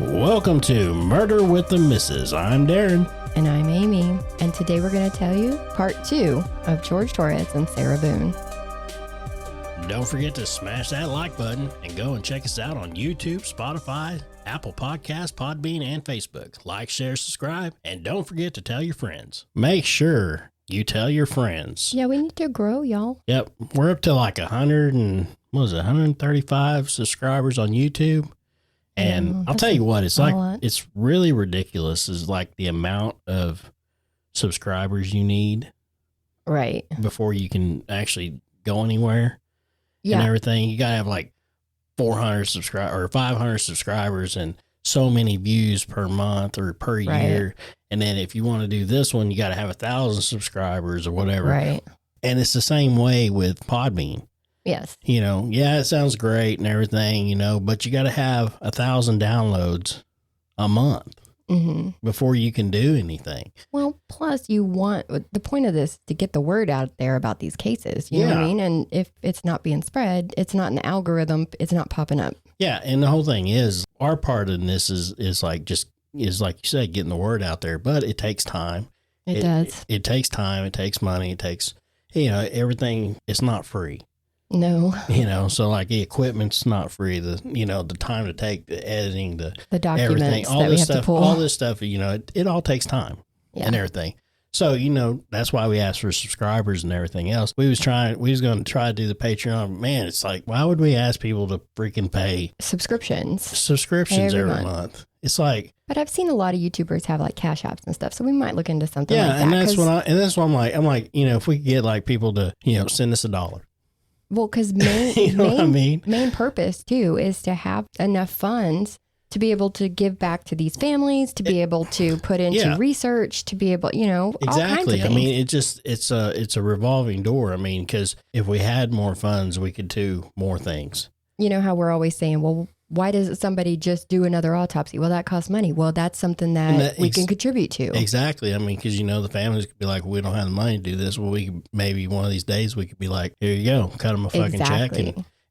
Welcome to Murder with the Missus. I'm Darren. And I'm Amy. And today we're going to tell you part 2 of George Torres and Sarah Boone. Don't forget to smash that like button and go and check us out on YouTube, Spotify, Apple Podcasts, Podbean, and Facebook. Like, share, subscribe, and don't forget to tell your friends. Make sure you tell your friends. Yeah, we need to grow, y'all. Yep. We're up to like 135 subscribers on YouTube. And I'll tell you what, it's like, it's really ridiculous is like the amount of subscribers you need. Right. Before you can actually go anywhere. Yeah. And everything. You got to have like 400 subscribers or 500 subscribers and so many views per month or per year. And then if you want to do this one, you got to have 1,000 subscribers or whatever. Right. And it's the same way with Podbean. Yes. You know, yeah, it sounds great and everything, you know, but you got to have 1,000 downloads a month before you can do anything. Well, plus the point of this is to get the word out there about these cases, you know what I mean? And if it's not being spread, it's not an algorithm, it's not popping up. Yeah. And the whole thing is our part in this is like you said, getting the word out there, but it takes time. It does. It takes time. It takes money. It takes, you know, everything. It's not free. No. You know, so like the equipment's not free. The time to take, the editing, the documents, everything, all this stuff, you know, it all takes time and everything. So, you know, that's why we asked for subscribers and everything else. We was going to try to do the Patreon. Man, it's like, why would we ask people to freaking pay subscriptions every month? It's like, but I've seen a lot of YouTubers have like cash apps and stuff. So we might look into something like that. And that's what I'm like, you know, if we could get like people to, you know, send us $1. Well, because main purpose too is to have enough funds to be able to give back to these families, to be able to put into research, to be able, you know, exactly. All kinds of things. I mean, it's a revolving door. I mean, because if we had more funds, we could do more things. You know how we're always saying, well, why doesn't somebody just do another autopsy? Well, that costs money. Well, that's something that we can contribute to. Exactly. I mean, because, you know, the families could be like, we don't have the money to do this. Well, we could, maybe one of these days we could be like, here you go, cut them a fucking check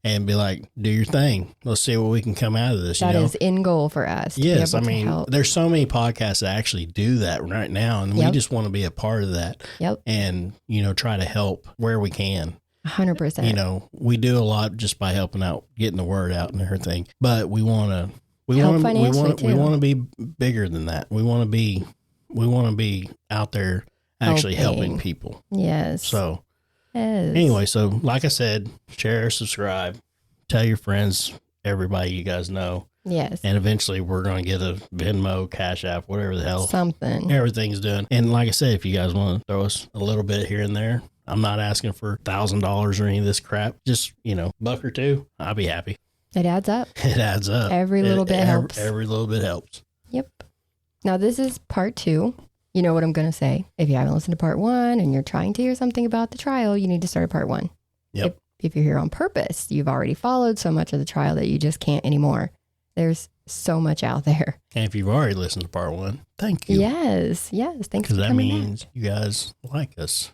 and be like, do your thing. Let's see what we can come out of this. That is end goal for us. Yes. I mean, there's so many podcasts that actually do that right now. And we just want to be a part of that. And, you know, try to help where we can. 100%. You know, we do a lot just by helping out, getting the word out and everything. But we want to be bigger than that. We want to be out there actually helping people. Yes. So anyway, so like I said, share, subscribe, tell your friends, everybody you guys know. Yes. And eventually we're going to get a Venmo, Cash App, whatever the hell. Something. Everything's doing. And like I said, if you guys want to throw us a little bit here and there, I'm not asking for $1,000 or any of this crap. Just, you know, $1 or $2, I'll be happy. It adds up. It adds up. Every little bit helps. Every little bit helps. Yep. Now, this is part 2. You know what I'm going to say. If you haven't listened to part 1 and you're trying to hear something about the trial, you need to start at part 1. Yep. If you're here on purpose, you've already followed so much of the trial that you just can't anymore. There's so much out there. And if you've already listened to part 1, thank you. Yes. Thanks for coming. Because that means you guys like us.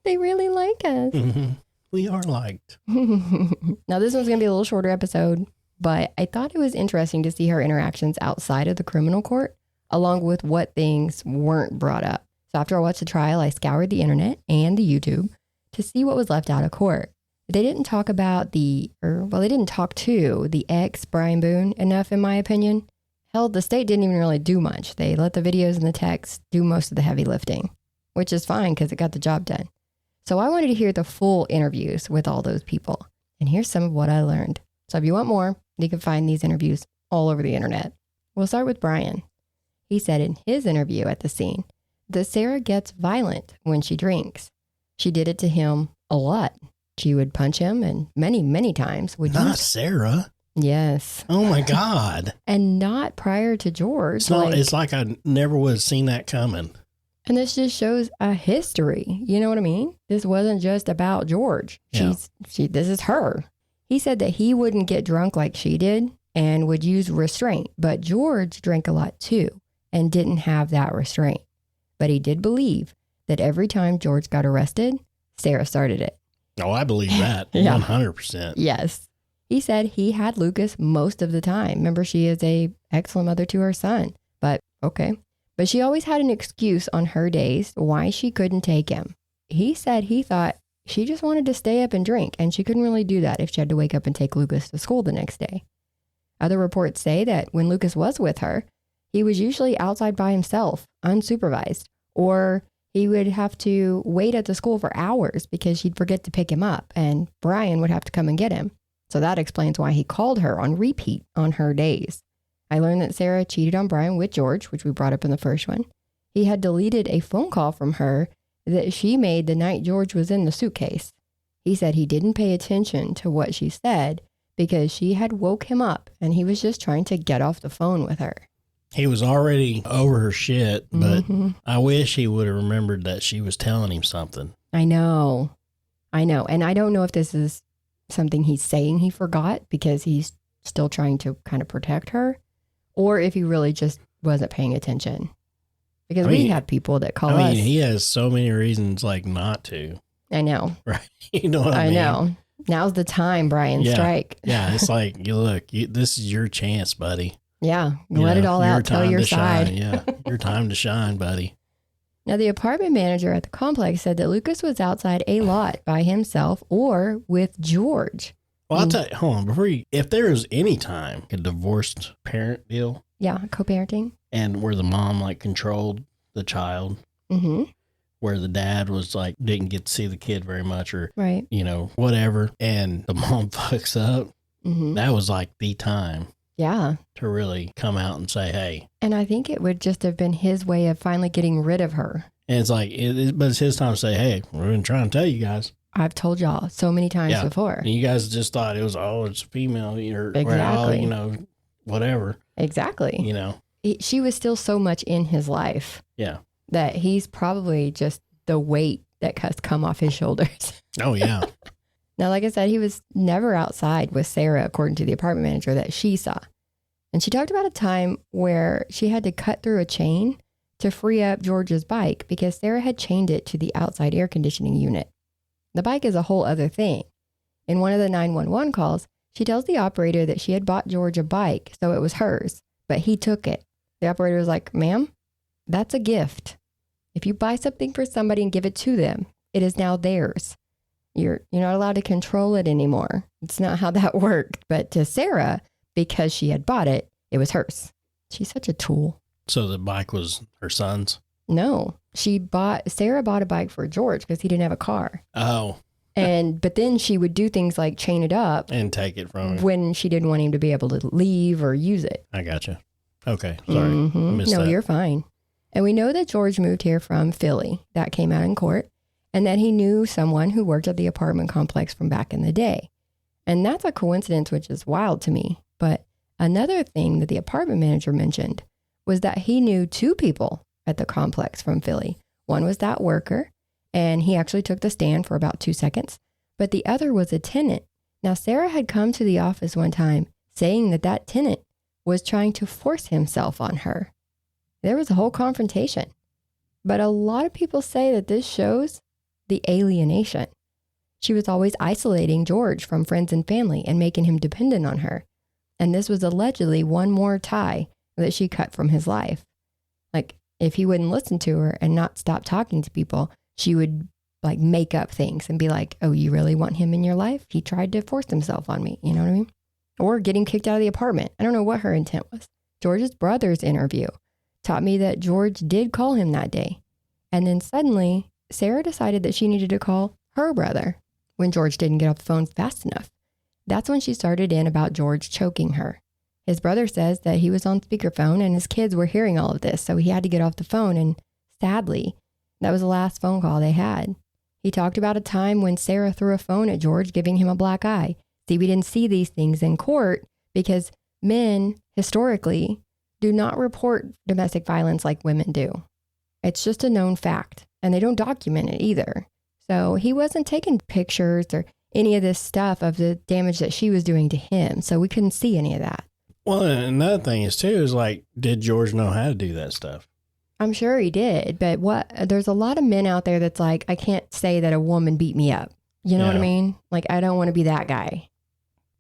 They really like us. Mm-hmm. We are liked. Now, this one's going to be a little shorter episode, but I thought it was interesting to see her interactions outside of the criminal court, along with what things weren't brought up. So after I watched the trial, I scoured the internet and the YouTube to see what was left out of court. They didn't talk about they didn't talk to the ex, Brian Boone, enough, in my opinion. Hell, the state didn't even really do much. They let the videos and the text do most of the heavy lifting, which is fine because it got the job done. So I wanted to hear the full interviews with all those people. And here's some of what I learned. So if you want more, you can find these interviews all over the internet. We'll start with Brian. He said in his interview at the scene that Sarah gets violent when she drinks. She did it to him a lot. She would punch him, and many, many times would Not Sarah. Yes. Oh my God. And not prior to George. It's like I never would have seen that coming. And this just shows a history. You know what I mean? This wasn't just about George. This is her. He said that he wouldn't get drunk like she did and would use restraint. But George drank a lot too and didn't have that restraint. But he did believe that every time George got arrested, Sarah started it. Oh, I believe that. 100%. Yes. He said he had Lucas most of the time. Remember, she is a excellent mother to her son, but okay. But she always had an excuse on her days why she couldn't take him. He said he thought she just wanted to stay up and drink, and she couldn't really do that if she had to wake up and take Lucas to school the next day. Other reports say that when Lucas was with her, he was usually outside by himself, unsupervised, or he would have to wait at the school for hours because she'd forget to pick him up, and Brian would have to come and get him. So that explains why he called her on repeat on her days. I learned that Sarah cheated on Brian with George, which we brought up in the first one. He had deleted a phone call from her that she made the night George was in the suitcase. He said he didn't pay attention to what she said because she had woke him up and he was just trying to get off the phone with her. He was already over her shit, but I wish he would have remembered that she was telling him something. I know. And I don't know if this is something he's saying he forgot because he's still trying to kind of protect her, or if he really just wasn't paying attention. Because we have people that call us. He has so many reasons like not to. I know. Right. You know what I mean? I know. Now's the time, Brian. Strike. Yeah. It's like, this is your chance, buddy. Yeah. Let it all out. Tell your side. Yeah. Your time to shine, buddy. Now, the apartment manager at the complex said that Lucas was outside a lot by himself or with George. Well, I'll tell you, hold on, if there was any time a divorced parent deal. Yeah, co-parenting. And where the mom like controlled the child. Mm-hmm. Where the dad was like, didn't get to see the kid very much or, right. Whatever. And the mom fucks up. Mm-hmm. That was like the time. Yeah. To really come out and say, hey. And I think it would just have been his way of finally getting rid of her. And it's like, but it's his time to say, hey, we're going to try and tell you guys. I've told y'all so many times before. And you guys just thought it was, it's a female or, exactly. Or, whatever. Exactly. She was still so much in his life. Yeah. That he's probably just the weight that has come off his shoulders. Oh, yeah. Now, like I said, he was never outside with Sarah, according to the apartment manager that she saw. And she talked about a time where she had to cut through a chain to free up George's bike because Sarah had chained it to the outside air conditioning unit. The bike is a whole other thing. In one of the 911 calls, she tells the operator that she had bought George a bike, so it was hers, but he took it. The operator was like, ma'am, that's a gift. If you buy something for somebody and give it to them, it is now theirs. You're not allowed to control it anymore. It's not how that worked. But to Sarah, because she had bought it, it was hers. She's such a tool. So the bike was her son's? No, Sarah bought a bike for George because he didn't have a car. Oh. But then she would do things like chain it up. And take it from him. When she didn't want him to be able to leave or use it. I gotcha. Okay. Sorry. Mm-hmm. Missed that. You're fine. And we know that George moved here from Philly. That came out in court. And that he knew someone who worked at the apartment complex from back in the day. And that's a coincidence, which is wild to me. But another thing that the apartment manager mentioned was that he knew two people at the complex from Philly. One was that worker, and he actually took the stand for about 2 seconds. But the other was a tenant. Now, Sarah had come to the office one time saying that tenant was trying to force himself on her. There was a whole confrontation. But a lot of people say that this shows the alienation. She was always isolating George from friends and family and making him dependent on her. And this was allegedly one more tie that she cut from his life. Like, if he wouldn't listen to her and not stop talking to people, she would like make up things and be like, oh, you really want him in your life? He tried to force himself on me. You know what I mean? Or get him kicked out of the apartment. I don't know what her intent was. George's brother's interview taught me that George did call him that day. And then suddenly, Sarah decided that she needed to call her brother when George didn't get off the phone fast enough. That's when she started in about George choking her. His brother says that he was on speakerphone and his kids were hearing all of this, so he had to get off the phone, and sadly, that was the last phone call they had. He talked about a time when Sarah threw a phone at George, giving him a black eye. See, we didn't see these things in court because men, historically, do not report domestic violence like women do. It's just a known fact, and they don't document it either. So he wasn't taking pictures or any of this stuff of the damage that she was doing to him, so we couldn't see any of that. Well, another thing is, too, is like, did George know how to do that stuff? I'm sure he did, but there's a lot of men out there that's like, I can't say that a woman beat me up. You know what I mean? Like, I don't want to be that guy.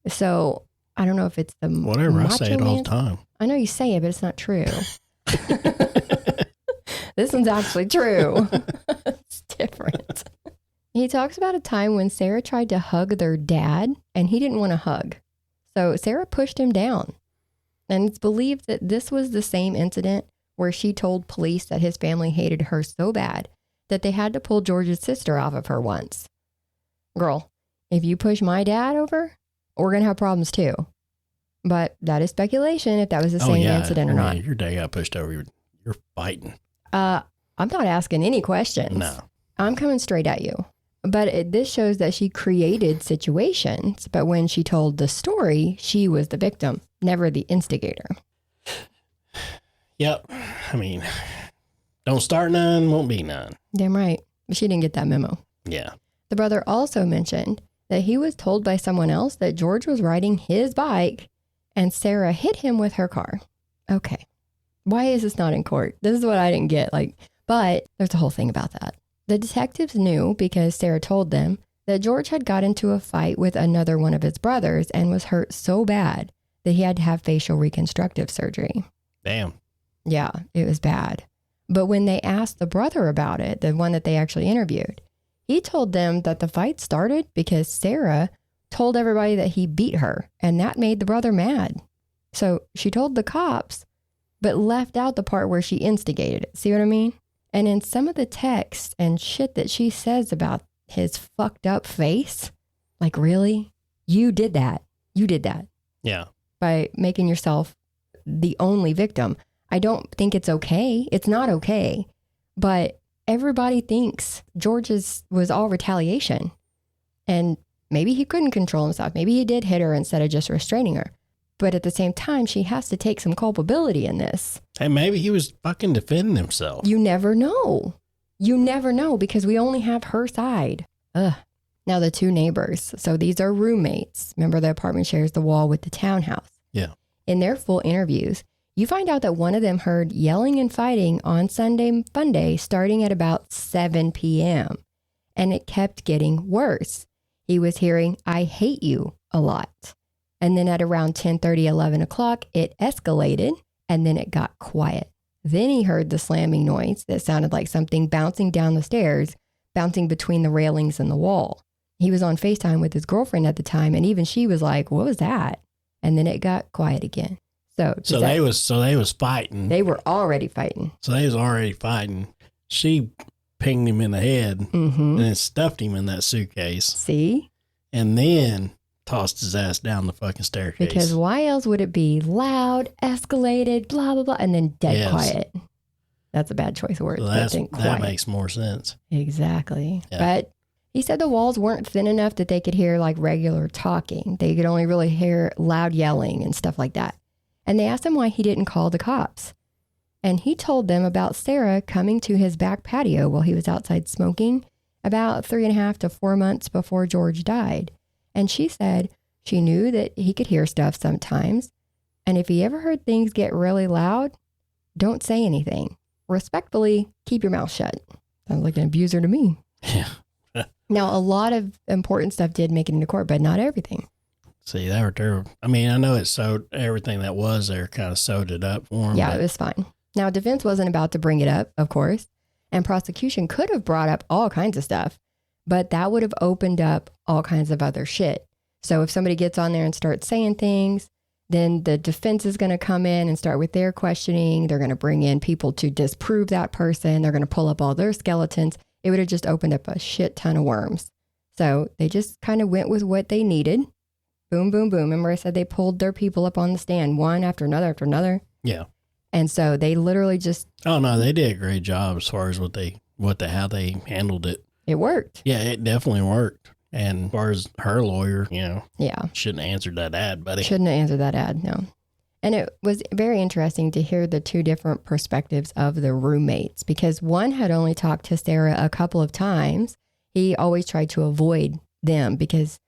So I don't know if it's the Whatever, I say it all the time. I know you say it, but it's not true. This one's actually true. It's different. He talks about a time when Sarah tried to hug their dad and he didn't want to hug. So Sarah pushed him down. And it's believed that this was the same incident where she told police that his family hated her so bad that they had to pull George's sister off of her once. Girl, if you push my dad over, we're going to have problems too. But that is speculation if that was the same incident or not. Your dad got pushed over. You're fighting. I'm not asking any questions. No. I'm coming straight at you. But this shows that she created situations, but when she told the story, she was the victim, never the instigator. Yep. I mean, don't start none, won't be none. Damn right. But she didn't get that memo. Yeah. The brother also mentioned that he was told by someone else that George was riding his bike and Sarah hit him with her car. Okay. Why is this not in court? This is what I didn't get. But there's a whole thing about that. The detectives knew because Sarah told them that George had got into a fight with another one of his brothers and was hurt so bad that he had to have facial reconstructive surgery. Damn. Yeah, it was bad. But when they asked the brother about it, the one that they actually interviewed, he told them that the fight started because Sarah told everybody that he beat her, and that made the brother mad. So she told the cops, but left out the part where she instigated it. See what I mean? And in some of the texts and shit that she says about his fucked up face, like, really? You did that. You did that. Yeah. By making yourself the only victim. I don't think it's okay. It's not okay. But everybody thinks George's was all retaliation. And maybe he couldn't control himself. Maybe he did hit her instead of just restraining her. But at the same time, she has to take some culpability in this. Hey, maybe he was fucking defending himself. You never know. You never know because we only have her side. Ugh. Now the two neighbors. So these are roommates. Remember, the apartment shares the wall with the townhouse. Yeah. In their full interviews, you find out that one of them heard yelling and fighting on Sunday Funday starting at about 7 p.m. And it kept getting worse. He was hearing, "I hate you," a lot. And then at around 10:30, 11 o'clock, it escalated and then it got quiet. Then he heard the slamming noise that sounded like something bouncing down the stairs, bouncing between the railings and the wall. He was on FaceTime with his girlfriend at the time, and even she was like, "What was that?" And then it got quiet again. So they was fighting. They were already fighting. So they was already fighting. She pinged him in the head and then stuffed him in that suitcase. See? And then tossed his ass down the fucking staircase. Because why else would it be loud, escalated, blah, blah, blah, and then dead quiet? That's a bad choice of words. So that makes more sense. Exactly. Yeah. But he said the walls weren't thin enough that they could hear like regular talking. They could only really hear loud yelling and stuff like that. And they asked him why he didn't call the cops. And he told them about Sarah coming to his back patio while he was outside smoking about 3.5 to 4 months before George died. And she said she knew that he could hear stuff sometimes. And if he ever heard things get really loud, don't say anything. Respectfully, keep your mouth shut. Sounds like an abuser to me. Yeah. Now, a lot of important stuff did make it into court, but not everything. See, they were, I mean, I know it sewed everything that was there, kind of sewed it up for him. Yeah, it was fine. Now, defense wasn't about to bring it up, of course, and prosecution could have brought up all kinds of stuff, but that would have opened up all kinds of other shit. So if somebody gets on there and starts saying things, then the defense is going to come in and start with their questioning. They're going to bring in people to disprove that person. They're going to pull up all their skeletons. It would have just opened up a shit ton of worms. So they just kind of went with what they needed. Boom, boom, boom. Remember I said they pulled their people up on the stand, one after another after another? Yeah. And so they literally just... Oh, no, they did a great job as far as how they handled it. It worked. Yeah, it definitely worked. And as far as her lawyer, yeah, shouldn't have answered that ad, buddy. Shouldn't have answered that ad, no. And it was very interesting to hear the two different perspectives of the roommates, because one had only talked to Sarah a couple of times. He always tried to avoid them because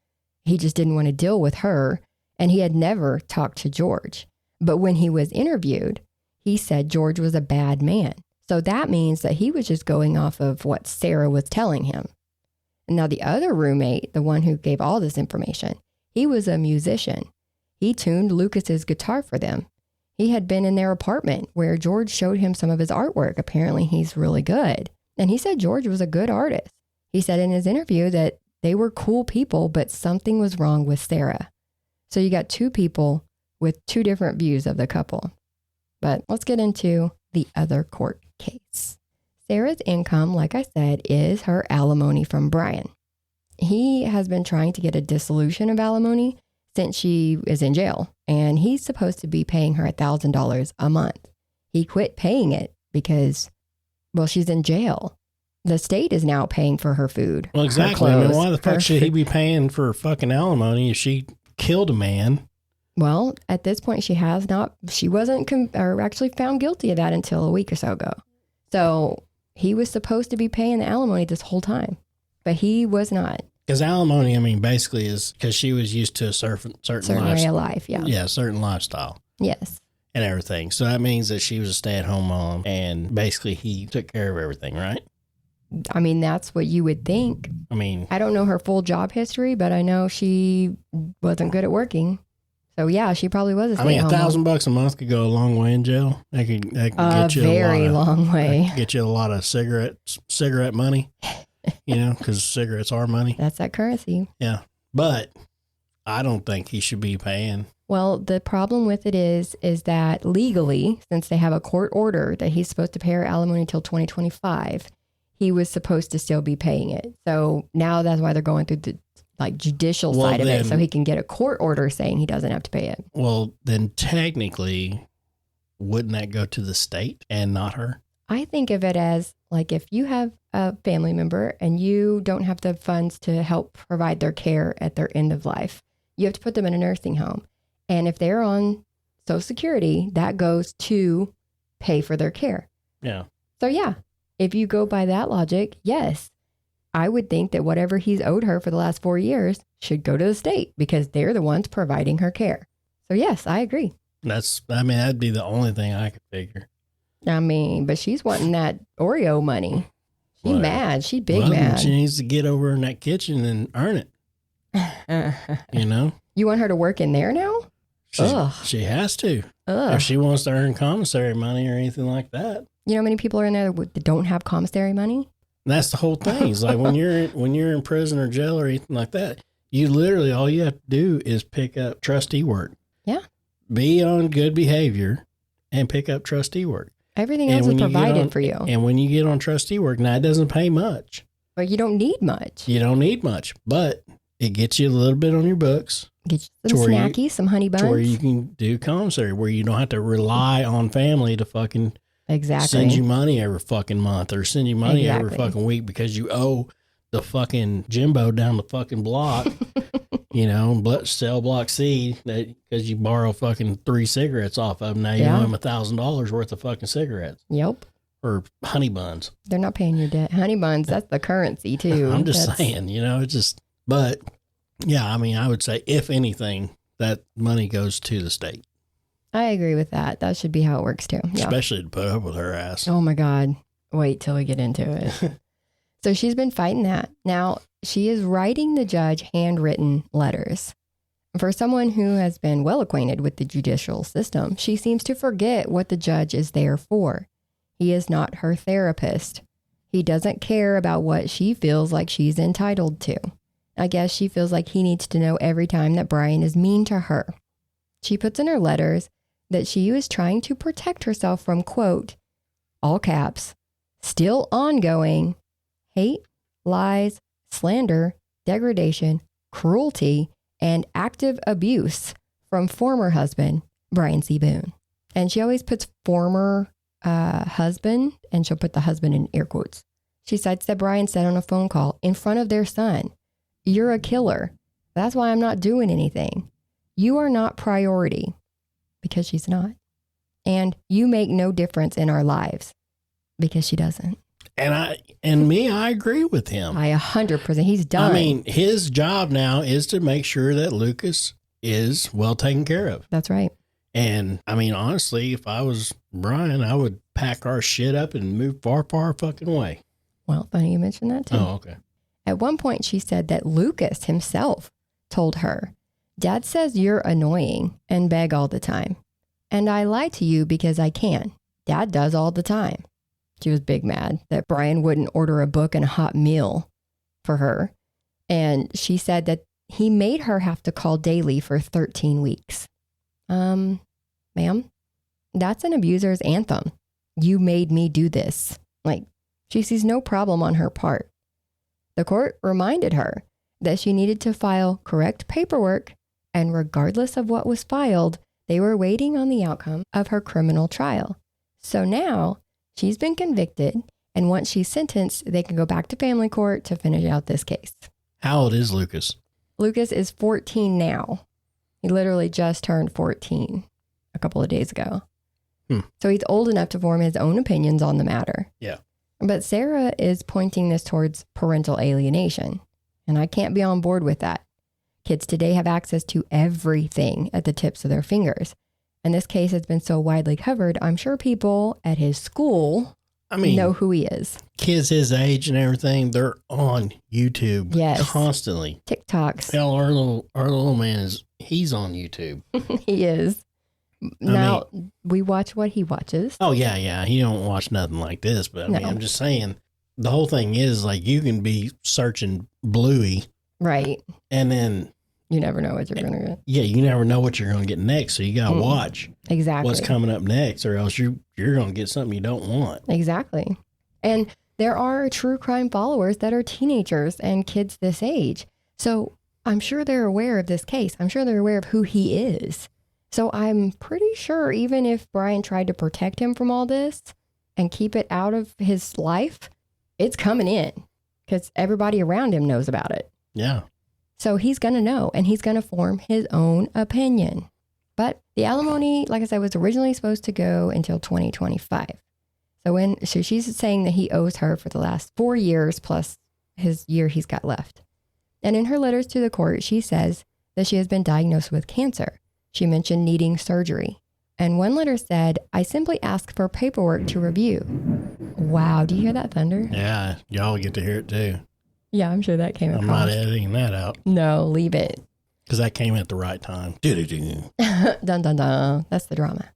he just didn't want to deal with her, and he had never talked to George. But when he was interviewed, he said George was a bad man. So that means that he was just going off of what Sarah was telling him. And now the other roommate, the one who gave all this information, He was a musician. He tuned Lucas's guitar for them. He had been in their apartment where George showed him some of his artwork. Apparently, he's really good. And he said George was a good artist. He said in his interview that they were cool people, but something was wrong with Sarah. So you got two people with two different views of the couple. But let's get into the other court case. Sarah's income, like I said, is her alimony from Brian. He has been trying to get a dissolution of alimony since she is in jail, and he's supposed to be paying her $1,000 a month. He quit paying it because, well, she's in jail. The state is now paying for her food. Well, exactly. I mean, why the fuck should he be paying for fucking alimony if she killed a man? Well, at this point, she wasn't actually found guilty of that until a week or so ago. So he was supposed to be paying the alimony this whole time, but he was not. Because alimony, I mean, basically is because she was used to a certain way of life, yeah. Yeah, certain lifestyle. Yes. And everything. So that means that she was a stay-at-home mom, and basically he took care of everything, right? I mean, that's what you would think. I mean, I don't know her full job history, but I know she wasn't good at working. So yeah, she probably was a stay-at-home mom. $1,000 a month could go a long way in jail. That could get you a long way. Get you a lot of cigarette money. You know, because cigarettes are money. That's that currency. Yeah. But I don't think he should be paying. Well, the problem with it is that legally, since they have a court order that he's supposed to pay her alimony until 2025, he was supposed to still be paying it. So now that's why they're going through the judicial side of it, so he can get a court order saying he doesn't have to pay it. Well, then technically, wouldn't that go to the state and not her? I think of it as like if you have a family member and you don't have the funds to help provide their care at their end of life, you have to put them in a nursing home. And if they're on Social Security, that goes to pay for their care. Yeah. So yeah, if you go by that logic, yes, I would think that whatever he's owed her for the last 4 years should go to the state because they're the ones providing her care. So yes, I agree. That'd be the only thing I could figure. I mean, but she's wanting that Oreo money. She mad. She mad. She needs to get over in that kitchen and earn it. You know? You want her to work in there now? She has to. If she wants to earn commissary money or anything like that. You know how many people are in there that don't have commissary money? That's the whole thing. It's like when you're in prison or jail or anything like that, you literally, all you have to do is pick up trustee work. Yeah. Be on good behavior and pick up trustee work. Everything else is provided for you. And when you get on trustee work, now it doesn't pay much. But you don't need much. You don't need much, but it gets you a little bit on your books. Get you some snackies, some honey buns. Where you can do commissary, where you don't have to rely on family to fucking send you money every fucking month or send you money every fucking week because you owe the fucking Jimbo down the fucking block, you know, cell block C, because you borrow fucking 3 cigarettes off of them. Now you owe them $1,000 worth of fucking cigarettes. Yep. Or honey buns. They're not paying your debt. Honey buns, that's the currency too. I'm just saying, you know, but yeah, I mean, I would say if anything, that money goes to the state. I agree with that. That should be how it works too. Yeah. Especially to put up with her ass. Oh my God. Wait till we get into it. So she's been fighting that. Now she is writing the judge handwritten letters. For someone who has been well acquainted with the judicial system, she seems to forget what the judge is there for. He is not her therapist. He doesn't care about what she feels like she's entitled to. I guess she feels like he needs to know every time that Brian is mean to her. She puts in her letters that she was trying to protect herself from, quote, all caps, still ongoing, hate, lies, slander, degradation, cruelty, and active abuse from former husband, Brian C. Boone. And she always puts former husband, and she'll put the husband in air quotes. She cites that Brian said on a phone call in front of their son, "You're a killer. That's why I'm not doing anything. You are not priority," because she's not. "And you make no difference in our lives," because she doesn't. And I agree with him. I 100%. He's done. I mean, his job now is to make sure that Lucas is well taken care of. That's right. And I mean, honestly, if I was Brian, I would pack our shit up and move far, far fucking away. Well, funny you mentioned that too. Oh, okay. At one point, she said that Lucas himself told her Dad says you're annoying and beg all the time. And I lie to you because I can. Dad does all the time. She was big mad that Brian wouldn't order a book and a hot meal for her. And she said that he made her have to call daily for 13 weeks. Ma'am, that's an abuser's anthem. You made me do this. Like, she sees no problem on her part. The court reminded her that she needed to file correct paperwork, and regardless of what was filed, they were waiting on the outcome of her criminal trial. So now she's been convicted, and once she's sentenced, they can go back to family court to finish out this case. How old is Lucas? Lucas is 14 now. He literally just turned 14 a couple of days ago. So he's old enough to form his own opinions on the matter. Yeah. But Sarah is pointing this towards parental alienation, and I can't be on board with that. Kids today have access to everything at the tips of their fingers. And this case has been so widely covered, I'm sure people at his school know who he is. Kids his age and everything, they're on YouTube constantly. TikToks. Hell, our little man he's on YouTube. He is. Now, we watch what he watches. Oh, yeah. He don't watch nothing like this. But, I'm just saying, the whole thing is, like, you can be searching Bluey. Right. And then... you never know what you're going to get. Yeah, you never know what you're going to get next. So you got to watch what's coming up next, or else you're going to get something you don't want. Exactly. And there are true crime followers that are teenagers and kids this age. So I'm sure they're aware of this case. I'm sure they're aware of who he is. So I'm pretty sure even if Brian tried to protect him from all this and keep it out of his life, it's coming in because everybody around him knows about it. Yeah. So he's going to know, and he's going to form his own opinion. But the alimony, like I said, was originally supposed to go until 2025. So she's saying that he owes her for the last 4 years plus his year he's got left. And in her letters to the court, she says that she has been diagnosed with cancer. She mentioned needing surgery. And one letter said, I simply ask for paperwork to review. Wow. Do you hear that thunder? Yeah. Y'all get to hear it too. Yeah, I'm sure that came across. I'm not editing that out. No, leave it. Because that came at the right time. Dun, dun, dun. That's the drama.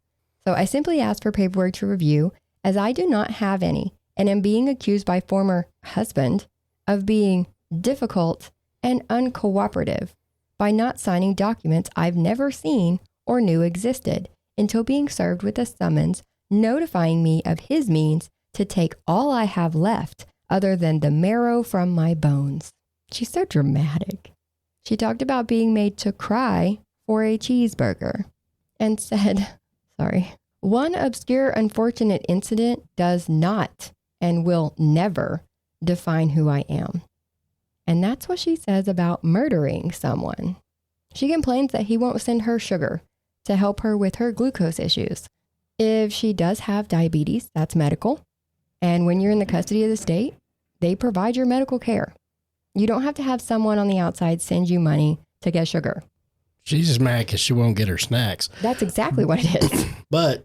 So I simply asked for paperwork to review as I do not have any and am being accused by former husband of being difficult and uncooperative by not signing documents I've never seen or knew existed until being served with a summons notifying me of his means to take all I have left other than the marrow from my bones. She's so dramatic. She talked about being made to cry for a cheeseburger and said, one obscure unfortunate incident does not and will never define who I am. And that's what she says about murdering someone. She complains that he won't send her sugar to help her with her glucose issues. If she does have diabetes, that's medical. And when you're in the custody of the state, they provide your medical care. You don't have to have someone on the outside send you money to get sugar. She's just mad because she won't get her snacks. That's exactly what it is. But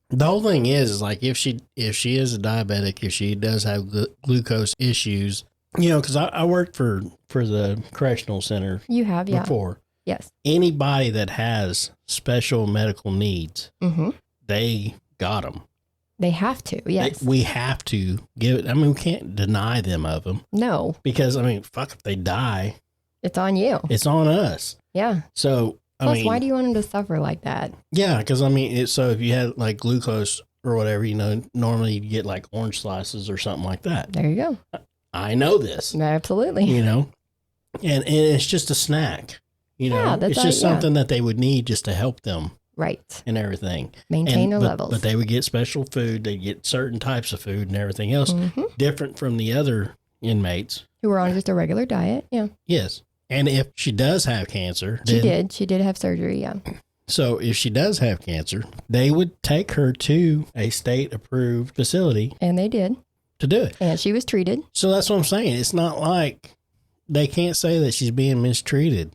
the whole thing is like if she is a diabetic, if she does have glucose issues, because I worked for the correctional center. You have, before. Yes. Anybody that has special medical needs, they got them. They have to, yes. We have to give it. We can't deny them of them. No. Because, fuck, if they die. It's on you. It's on us. Yeah. So, Plus, why do you want them to suffer like that? Yeah, because, so if you had, like, glucose or whatever, normally you get, like, orange slices or something like that. There you go. I know this. Absolutely. And it's just a snack. It's just something that they would need just to help them. Right. And everything. Maintain their levels. But they would get special food. They get certain types of food and everything else different from the other inmates. Who were on just a regular diet. Yeah. Yes. And if she does have cancer. She did have surgery. Yeah. So if she does have cancer, they would take her to a state approved facility. And they did. To do it. And she was treated. So that's what I'm saying. It's not like they can't say that she's being mistreated.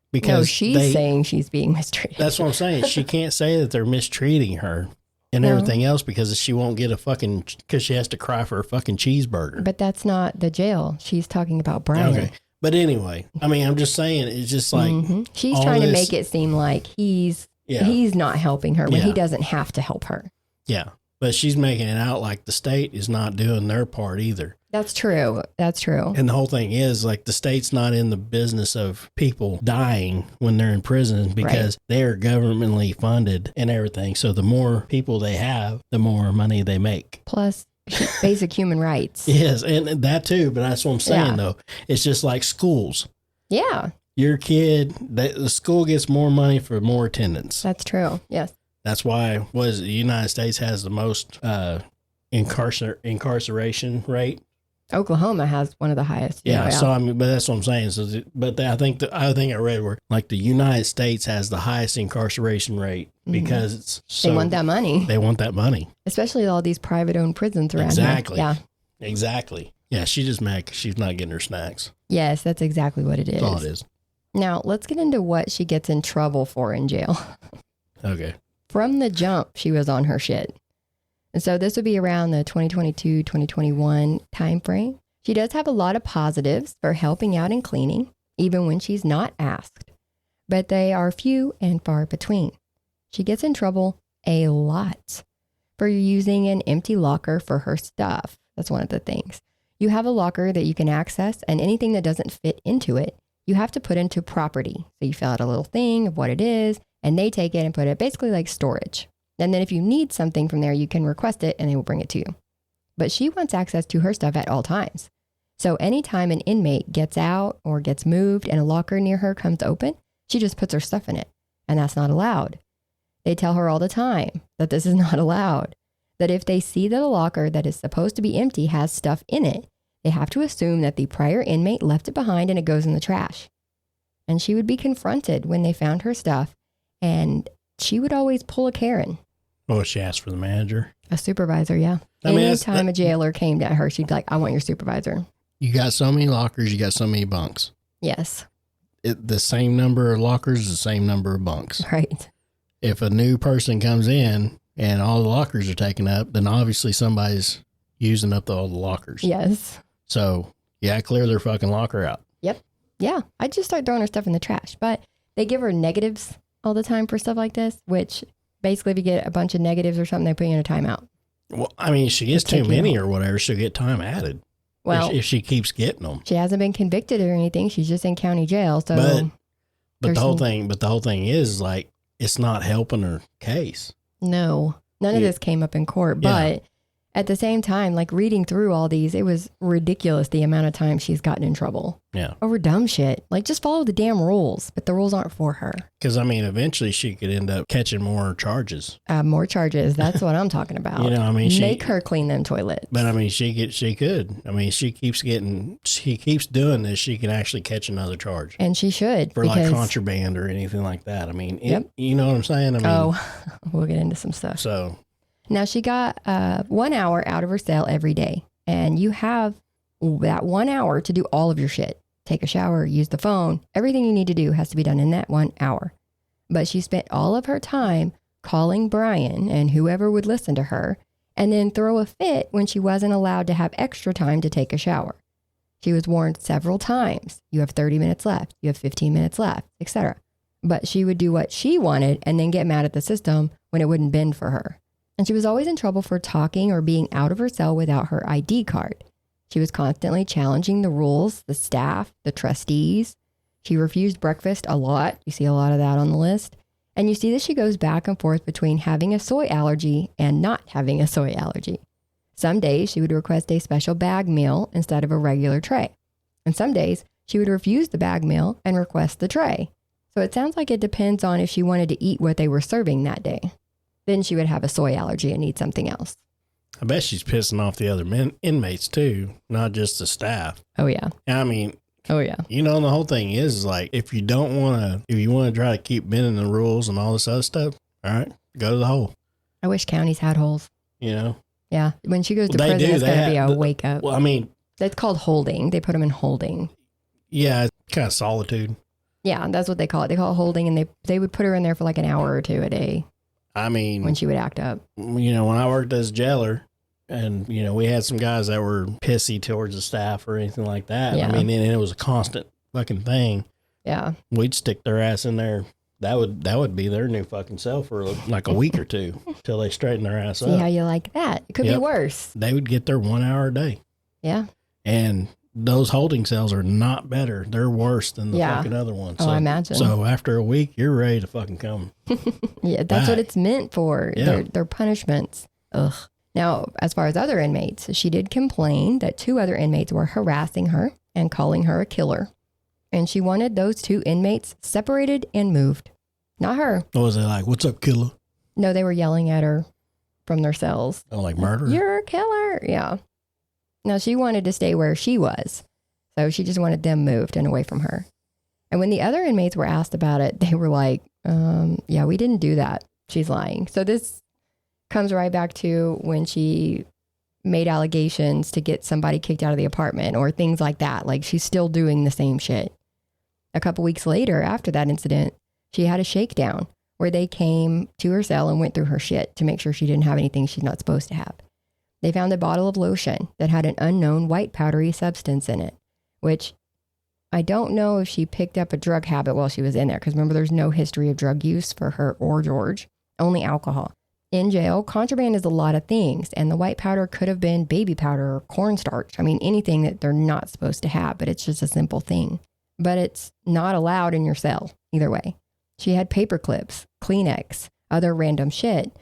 Because she's saying she's being mistreated. That's what I'm saying. She can't say that they're mistreating her and everything else because she won't get because she has to cry for a fucking cheeseburger. But that's not the jail. She's talking about Brian. Okay. But anyway, I mean, I'm just saying, it's just like she's trying to make it seem like he's not helping her when he doesn't have to help her. Yeah. But she's making it out like the state is not doing their part either. That's true. That's true. And the whole thing is like the state's not in the business of people dying when they're in prison because they are governmentally funded and everything. So the more people they have, the more money they make. Plus basic human rights. Yes. And that too. But that's what I'm saying though. It's just like schools. Yeah. Your kid, the school gets more money for more attendance. That's true. Yes. That's why the United States has the most incarceration rate. Oklahoma has one of the highest. Yeah. So I mean, but that's what I'm saying. So, I think I read where like the United States has the highest incarceration rate because they want that money. They want that money, especially all these private-owned prisons around exactly. here. Yeah. Exactly. Yeah. She's just mad 'cause she's not getting her snacks. Yes, that's exactly what it is. That's all it is. Now let's get into what she gets in trouble for in jail. Okay. From the jump, she was on her shit. And so this would be around the 2022, 2021 timeframe. She does have a lot of positives for helping out and cleaning, even when she's not asked. But they are few and far between. She gets in trouble a lot for using an empty locker for her stuff. That's one of the things. You have a locker that you can access, and anything that doesn't fit into it, you have to put into property. So you fill out a little thing of what it is, and they take it and put it basically like storage. And then if you need something from there, you can request it and they will bring it to you. But she wants access to her stuff at all times. So anytime an inmate gets out or gets moved and a locker near her comes open, she just puts her stuff in it. And that's not allowed. They tell her all the time that this is not allowed. That if they see that a locker that is supposed to be empty has stuff in it, they have to assume that the prior inmate left it behind and it goes in the trash. And she would be confronted when they found her stuff. And she would always pull a Karen. Oh, she asked for the manager? A supervisor, yeah. I mean, anytime a jailer came to her, she'd be like, I want your supervisor. You got so many lockers, you got so many bunks. Yes. The same number of lockers, the same number of bunks. Right. If a new person comes in and all the lockers are taken up, then obviously somebody's using up all the lockers. Yes. So, clear their fucking locker out. Yep. Yeah. I'd just start throwing her stuff in the trash. But they give her negatives all the time for stuff like this, which basically if you get a bunch of negatives or something, they put you in a timeout. Well, I mean, if she gets too many or whatever, she'll get time added. Well, if she keeps getting them. She hasn't been convicted or anything. She's just in county jail. So but the whole thing is like, it's not helping her case. No, none of this came up in court, but at the same time, like reading through all these, it was ridiculous the amount of time she's gotten in trouble. Yeah. Over dumb shit. Like just follow the damn rules, but the rules aren't for her. Because I mean, eventually she could end up catching more charges. More charges. That's what I'm talking about. You know, I mean, make her clean them toilets. But I mean, she could. I mean, she keeps doing this. She can actually catch another charge. And she should. For like contraband or anything like that. I mean, you know what I'm saying? I mean, we'll get into some stuff. So. Now, she got 1 hour out of her cell every day, and you have that 1 hour to do all of your shit. Take a shower, use the phone. Everything you need to do has to be done in that 1 hour. But she spent all of her time calling Brian and whoever would listen to her, and then throw a fit when she wasn't allowed to have extra time to take a shower. She was warned several times. You have 30 minutes left. You have 15 minutes left, etc. But she would do what she wanted and then get mad at the system when it wouldn't bend for her. And she was always in trouble for talking or being out of her cell without her ID card. She was constantly challenging the rules, the staff, the trustees. She refused breakfast a lot. You see a lot of that on the list. And you see that she goes back and forth between having a soy allergy and not having a soy allergy. Some days she would request a special bag meal instead of a regular tray. And some days she would refuse the bag meal and request the tray. So it sounds like it depends on if she wanted to eat what they were serving that day. Then she would have a soy allergy and need something else. I bet she's pissing off the other inmates too, not just the staff. Oh, yeah. I mean, oh, yeah. You know, the whole thing is like, if you want to try to keep bending the rules and all this other stuff, all right, go to the hole. I wish counties had holes. You know? Yeah. When she goes to prison, it's going to be a wake up. Well, I mean, that's called holding. They put them in holding. Yeah. It's kind of solitude. Yeah. That's what they call it. They call it holding, and they would put her in there for like an hour or two a day. I mean, when she would act up. You know, when I worked as a jailer, And, you know, we had some guys that were pissy towards the staff or anything like that. Yeah. I mean, and it was a constant fucking thing. Yeah. We'd stick their ass in there. That would be their new fucking cell for like a week or two till they straighten their ass up. See how you like that? It could be worse. They would get their 1 hour a day. Yeah. And those holding cells are not better. They're worse than the fucking other ones. So, I imagine. So after a week, you're ready to fucking come. Yeah, that's what it's meant for. Yeah. They're punishments. Ugh. Now, as far as other inmates, she did complain that 2 other inmates were harassing her and calling her a killer. And she wanted those 2 inmates separated and moved. Not her. What was they like? What's up, killer? No, they were yelling at her from their cells. Oh, like murder? You're a killer. Yeah. Now, she wanted to stay where she was. So she just wanted them moved and away from her. And when the other inmates were asked about it, they were like, yeah, we didn't do that. She's lying. So this comes right back to when she made allegations to get somebody kicked out of the apartment or things like that. Like, she's still doing the same shit. A couple weeks later, after that incident, she had a shakedown where they came to her cell and went through her shit to make sure she didn't have anything she's not supposed to have. They found a bottle of lotion that had an unknown white powdery substance in it, which I don't know if she picked up a drug habit while she was in there, because remember, there's no history of drug use for her or George, only alcohol. In jail, contraband is a lot of things, and the white powder could have been baby powder or cornstarch. I mean, anything that they're not supposed to have, but it's just a simple thing. But it's not allowed in your cell, either way. She had paper clips, Kleenex, other random shit,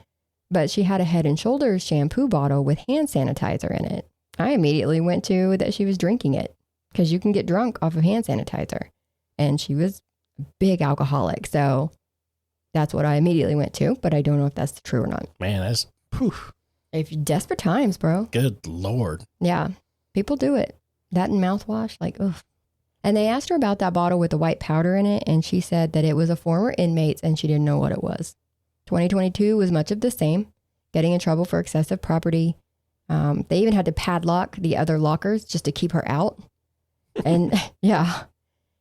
but she had a Head and Shoulders shampoo bottle with hand sanitizer in it. I immediately went to that she was drinking it, because you can get drunk off of hand sanitizer. And she was a big alcoholic, so that's what I immediately went to, but I don't know if that's true or not. Man, that's... Whew. If you're desperate times, bro. Good Lord. Yeah, people do it. That and mouthwash, like, ugh. And they asked her about that bottle with the white powder in it, and she said that it was a former inmate's and she didn't know what it was. 2022 was much of the same, getting in trouble for excessive property. They even had to padlock the other lockers just to keep her out. And yeah.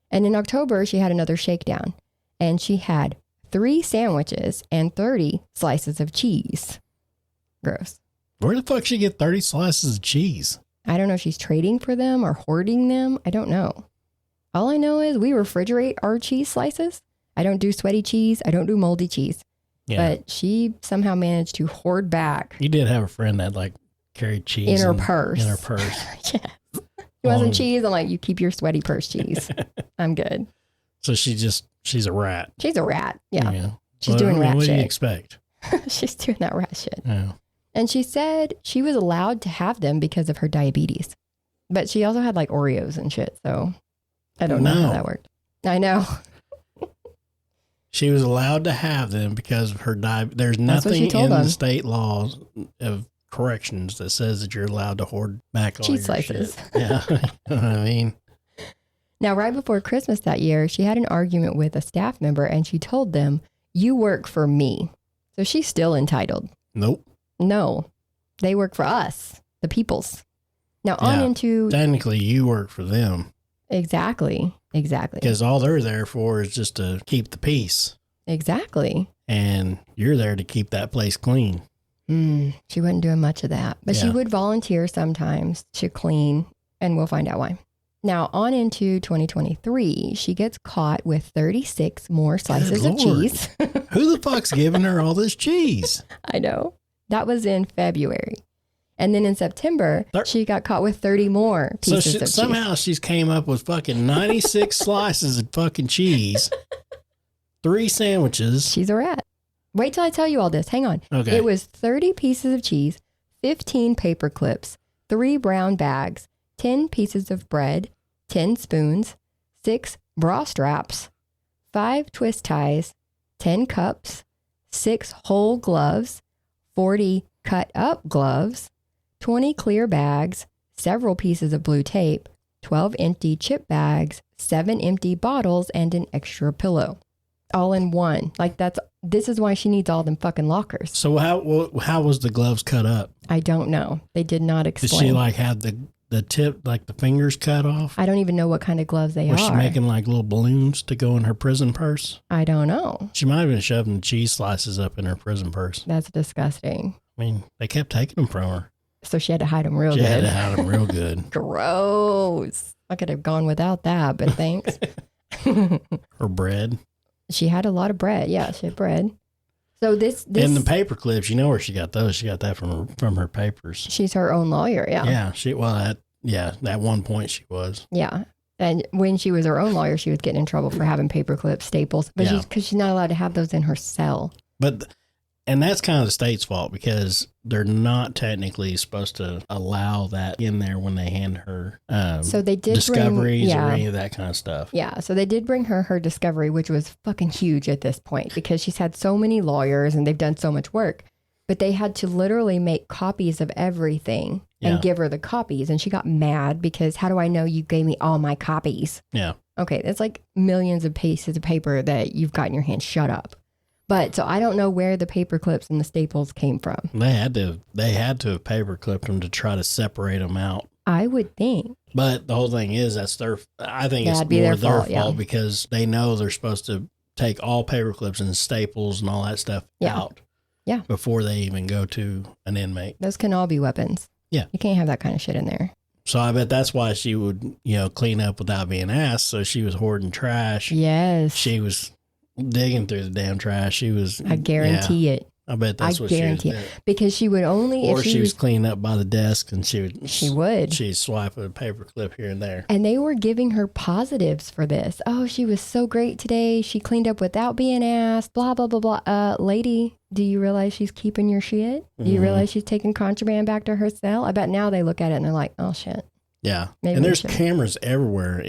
And in October, she had another shakedown, and she had 3 sandwiches and 30 slices of cheese. Gross. Where the fuck she get 30 slices of cheese? I don't know if she's trading for them or hoarding them. I don't know. All I know is we refrigerate our cheese slices. I don't do sweaty cheese. I don't do moldy cheese. Yeah. But she somehow managed to hoard back. You did have a friend that like carried cheese in her purse. In her purse. Yeah. You want some cheese? I'm like, you keep your sweaty purse cheese. I'm good. So she's a rat. She's a rat. Yeah. She's well, doing rat shit. What do you expect? She's doing that rat shit. Yeah. And she said she was allowed to have them because of her diabetes. But she also had like Oreos and shit. So I don't know how that worked. I know. She was allowed to have them because of her diabetes. There's nothing in the state laws of corrections that says that you're allowed to hoard back all cheese your slices. Shit. Yeah. You know what I mean? Now, right before Christmas that year, she had an argument with a staff member and she told them, "You work for me." So she's still entitled. Nope. No, they work for us, the peoples. Now on into... Technically, you work for them. Exactly. Because all they're there for is just to keep the peace. Exactly. And you're there to keep that place clean. She wasn't doing much of that, but she would volunteer sometimes to clean, and we'll find out why. Now, on into 2023, she gets caught with 36 more slices of cheese. Who the fuck's giving her all this cheese? I know. That was in February. And then in September, she got caught with 30 more pieces of cheese. Somehow she's came up with fucking 96 slices of fucking cheese, 3 sandwiches. She's a rat. Wait till I tell you all this. Hang on. Okay. It was 30 pieces of cheese, 15 paper clips, 3 brown bags, 10 pieces of bread, 10 spoons, 6 bra straps, 5 twist ties, 10 cups, 6 whole gloves, 40 cut up gloves, 20 clear bags, several pieces of blue tape, 12 empty chip bags, 7 empty bottles, and an extra pillow. All in one. Like this is why she needs all them fucking lockers. So how was the gloves cut up? I don't know. They did not explain. Did she like have the tip, like the fingers cut off? I don't even know what kind of gloves they are. Was she making like little balloons to go in her prison purse? I don't know. She might have been shoving cheese slices up in her prison purse. That's disgusting. I mean, they kept taking them from her. So she had to hide them real She good. had to hide them real good. Gross. I could have gone without that, but thanks. Or bread. She had a lot of bread. Yeah, she had bread. So this and the paper clips, you know where she got those? She got that from her papers. She's her own lawyer. Yeah. Yeah. At one point she was. Yeah. And when she was her own lawyer, she was getting in trouble for having paper clips, staples, but she's not allowed to have those in her cell. And that's kind of the state's fault because they're not technically supposed to allow that in there when they hand her so they did discoveries or any of that kind of stuff. Yeah. So they did bring her discovery, which was fucking huge at this point because she's had so many lawyers and they've done so much work. But they had to literally make copies of everything and give her the copies. And she got mad because how do I know you gave me all my copies? Yeah. Okay. That's like millions of pieces of paper that you've got in your hand. Shut up. But so I don't know where the paper clips and the staples came from. They had to have paper clipped them to try to separate them out. I would think. But the whole thing is I think it's That'd more be their fault because they know they're supposed to take all paper clips and staples and all that stuff out. Yeah. Before they even go to an inmate. Those can all be weapons. Yeah. You can't have that kind of shit in there. So I bet that's why she would, clean up without being asked. So she was hoarding trash. Yes. She was digging through the damn trash. I guarantee it. I bet that's what guarantee she was doing. Because she would only, or if she was cleaning up by the desk and she'd swipe a paper clip here and there. And they were giving her positives for this. Oh, she was so great today. She cleaned up without being asked, blah, blah, blah, blah. Lady, do you realize she's keeping your shit? Do you realize she's taking contraband back to her cell? I bet now they look at it and they're like, oh shit. Yeah. And there's cameras everywhere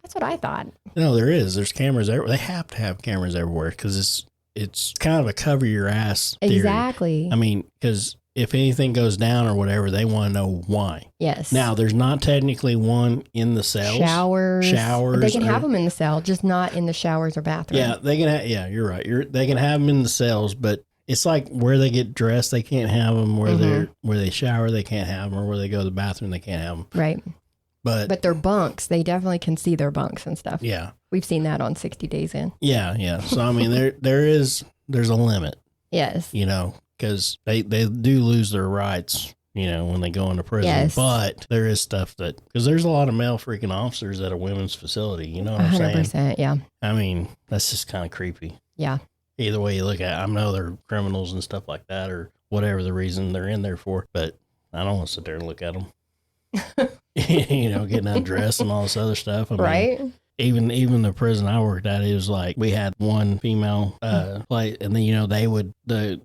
That's what I thought. No, there is. There's cameras everywhere. They have to have cameras everywhere because it's kind of a cover your ass theory. Exactly. I mean, because if anything goes down or whatever, they want to know why. Yes. Now, there's not technically one in the cells. Showers. They can have them in the cell, just not in the showers or bathroom. Yeah, they can. Yeah, you're right. They can have them in the cells, but it's like where they get dressed, they can't have them. Where they shower, they can't have them. Or where they go to the bathroom, they can't have them. Right. But their bunks, they definitely can see their bunks and stuff. Yeah. We've seen that on 60 Days In. Yeah. So, I mean, there's a limit. Yes. Because they do lose their rights, when they go into prison. Yes. But there is stuff because there's a lot of male freaking officers at a women's facility. You know what I'm saying? 100%, yeah. I mean, that's just kind of creepy. Yeah. Either way you look at it, I know they're criminals and stuff like that or whatever the reason they're in there for, but I don't want to sit there and look at them. Getting undressed and all this other stuff. I mean, right. Even the prison I worked at, it was like we had one female play, and then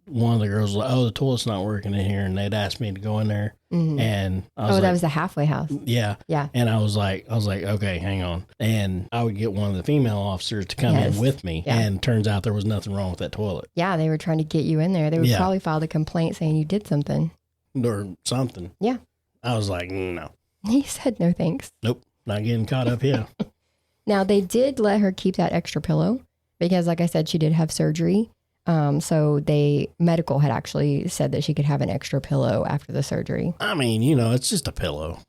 one of the girls was like, "Oh, the toilet's not working in here," and they'd ask me to go in there, and I was that was the halfway house. Yeah, and I was like, okay, hang on, and I would get one of the female officers to come in with me, and turns out there was nothing wrong with that toilet. Yeah, they were trying to get you in there. They would probably file a complaint saying you did something or something. Yeah. I was like, no. He said no thanks. Nope, not getting caught up here. Now, they did let her keep that extra pillow because, like I said, she did have surgery. So medical had actually said that she could have an extra pillow after the surgery. I mean, it's just a pillow.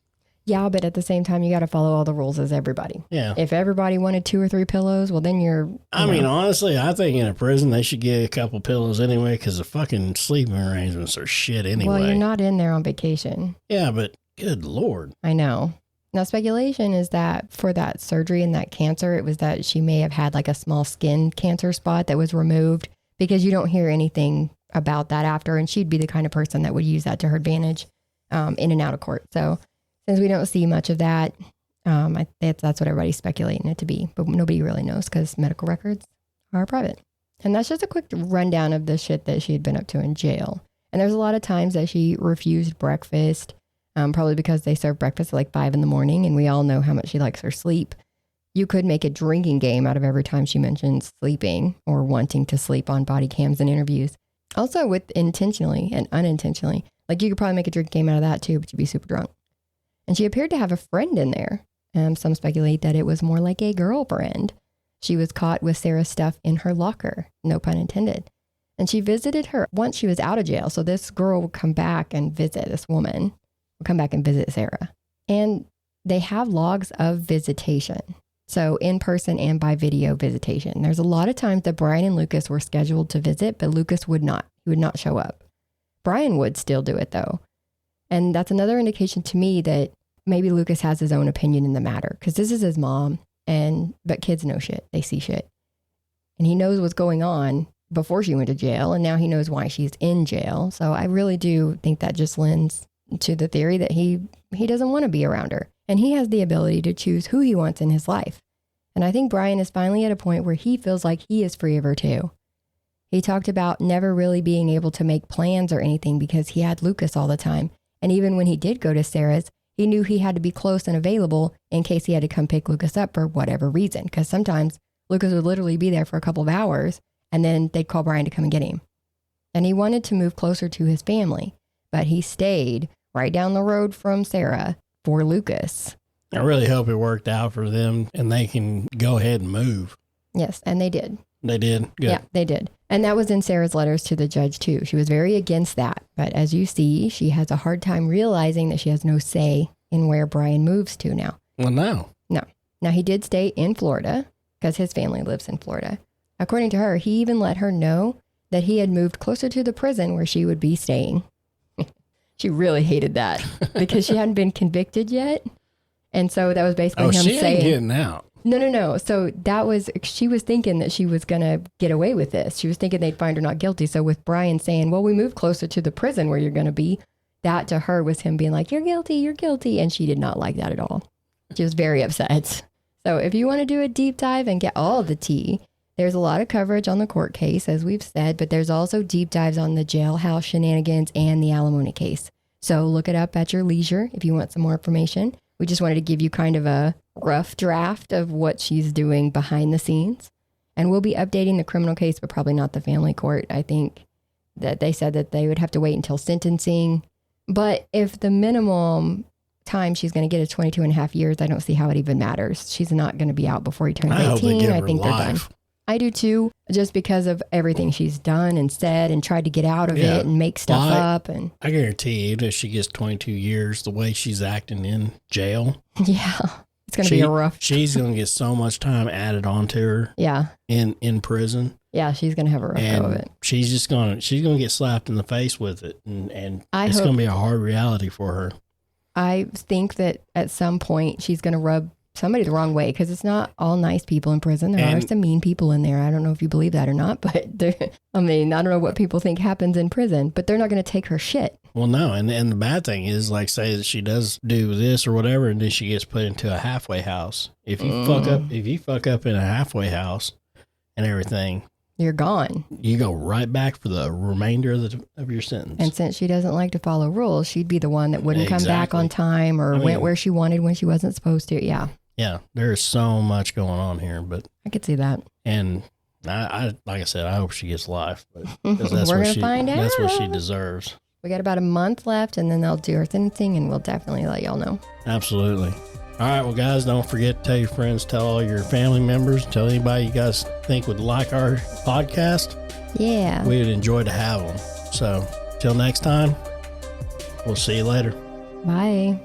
Yeah, but at the same time, you got to follow all the rules as everybody. Yeah. If everybody wanted 2 or 3 pillows, well, then I mean, honestly, I think in a prison, they should get a couple pillows anyway because the fucking sleeping arrangements are shit anyway. Well, you're not in there on vacation. Yeah, but good Lord. I know. Now, speculation is that for that surgery and that cancer, it was that she may have had like a small skin cancer spot that was removed because you don't hear anything about that after. And she'd be the kind of person that would use that to her advantage in and out of court. So since we don't see much of that, that's what everybody's speculating it to be. But nobody really knows because medical records are private. And that's just a quick rundown of the shit that she had been up to in jail. And there's a lot of times that she refused breakfast. Probably because they serve breakfast at like 5 a.m, and we all know how much she likes her sleep. You could make a drinking game out of every time she mentions sleeping or wanting to sleep on body cams and interviews. Also with intentionally and unintentionally. Like you could probably make a drinking game out of that too, but you'd be super drunk. And she appeared to have a friend in there. Some speculate that it was more like a girlfriend. She was caught with Sarah's stuff in her locker, no pun intended. And she visited her once she was out of jail. So this girl would come back and visit this woman. Come back and visit Sarah. And they have logs of visitation. So in person and by video visitation. There's a lot of times that Brian and Lucas were scheduled to visit, but Lucas would not. He would not show up. Brian would still do it though. And that's another indication to me that maybe Lucas has his own opinion in the matter, because this is his mom, but kids know shit. They see shit. And he knows what's going on before she went to jail, and now he knows why she's in jail. So I really do think that just lends to the theory that he doesn't want to be around her. And he has the ability to choose who he wants in his life. And I think Brian is finally at a point where he feels like he is free of her too. He talked about never really being able to make plans or anything because he had Lucas all the time. And even when he did go to Sarah's, he knew he had to be close and available in case he had to come pick Lucas up for whatever reason. Because sometimes Lucas would literally be there for a couple of hours and then they'd call Brian to come and get him. And he wanted to move closer to his family, but he stayed right down the road from Sarah for Lucas. I really hope it worked out for them and they can go ahead and move. Yes, and they did. They did? Good. Yeah, they did. And that was in Sarah's letters to the judge too. She was very against that. But as you see, she has a hard time realizing that she has no say in where Brian moves to now. Well, no. No. Now, he did stay in Florida because his family lives in Florida. According to her, he even let her know that he had moved closer to the prison where she would be staying. She really hated that because she hadn't been convicted yet. And so that was basically him she saying, ain't getting out. No. So she was thinking that she was going to get away with this. She was thinking they'd find her not guilty. So with Brian saying, well, we moved closer to the prison where you're going to be, that to her was him being like, you're guilty. And she did not like that at all. She was very upset. So if you want to do a deep dive and get all of the tea, there's a lot of coverage on the court case, as we've said, but there's also deep dives on the jailhouse shenanigans and the alimony case. So look it up at your leisure if you want some more information. We just wanted to give you kind of a rough draft of what she's doing behind the scenes. And we'll be updating the criminal case, but probably not the family court. I think that they said that they would have to wait until sentencing. But if the minimum time she's going to get is 22 and a half years, I don't see how it even matters. She's not going to be out before he turns 18. I think they're done. I do too, just because of everything she's done and said and tried to get out of it and make stuff up. And I guarantee you, if she gets 22 years, the way she's acting in jail, yeah, it's going to be a rough. She's going to get so much time added onto her. Yeah, in prison. Yeah, she's going to have a rough go of it. She's going to get slapped in the face with it, and it's going to be a hard reality for her. I think that at some point she's going to rub somebody the wrong way, because it's not all nice people in prison. There are some mean people in there. I don't know if you believe that or not, but I don't know what people think happens in prison, but they're not going to take her shit. Well, no, and the bad thing is, like, say that she does do this or whatever, and then she gets put into a halfway house. If you fuck up in a halfway house and everything, you're gone. You go right back for the remainder of your sentence. And since she doesn't like to follow rules, she'd be the one that wouldn't come back on time or went where she wanted when she wasn't supposed to. Yeah. Yeah, there's so much going on here, but I could see that. And I like I said, I hope she gets life, but that's we're gonna find out. That's what she deserves. We got about a month left, and then they'll do her sentencing, and we'll definitely let y'all know. Absolutely. All right, well, guys, don't forget to tell your friends, tell all your family members, tell anybody you guys think would like our podcast. Yeah, we would enjoy to have them. So, till next time, we'll see you later. Bye.